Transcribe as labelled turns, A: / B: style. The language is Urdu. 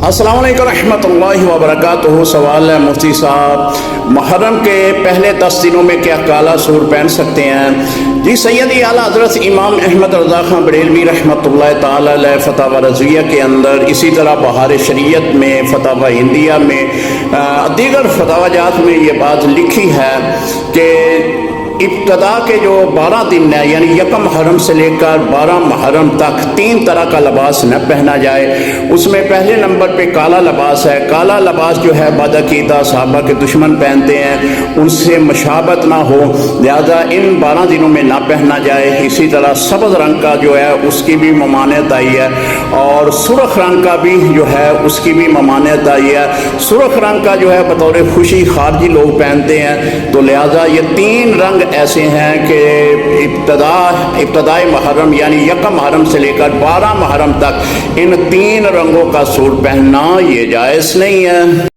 A: السلام علیکم رحمۃ اللہ وبرکاتہ۔ سوال ہے مفتی صاحب، محرم کے پہلے 10 دنوں میں کیا کالا سور پہن سکتے ہیں؟ جی، سیدی اعلیٰ حضرت امام احمد رضا خان بریلوی رحمۃ اللہ تعالی علیہ فتاوی رضویہ کے اندر، اسی طرح بہار شریعت میں، فتاوی ہندیہ میں، دیگر فتاوی جات میں یہ بات لکھی ہے کہ ابتدا کے جو 12 دن ہے، یعنی یکم محرم سے لے کر 12 محرم تک 3 طرح کا لباس نہ پہنا جائے۔ اس میں پہلے نمبر پہ کالا لباس ہے۔ کالا لباس جو ہے بدعقیدہ صحابہ کے دشمن پہنتے ہیں، ان سے مشابہت نہ ہو، لہذا ان 12 دنوں میں نہ پہنا جائے۔ اسی طرح سبز رنگ کا جو ہے اس کی بھی ممانعت آئی ہے، اور سرخ رنگ کا بھی جو ہے اس کی بھی ممانعت آئی ہے۔ سرخ رنگ کا جو ہے بطور خوشی خارجی لوگ پہنتے ہیں، تو لہذا یہ 3 رنگ ایسے ہیں کہ ابتدائی محرم یعنی یکم محرم سے لے کر 12 محرم تک ان 3 رنگوں کا سوٹ پہننا یہ جائز نہیں ہے۔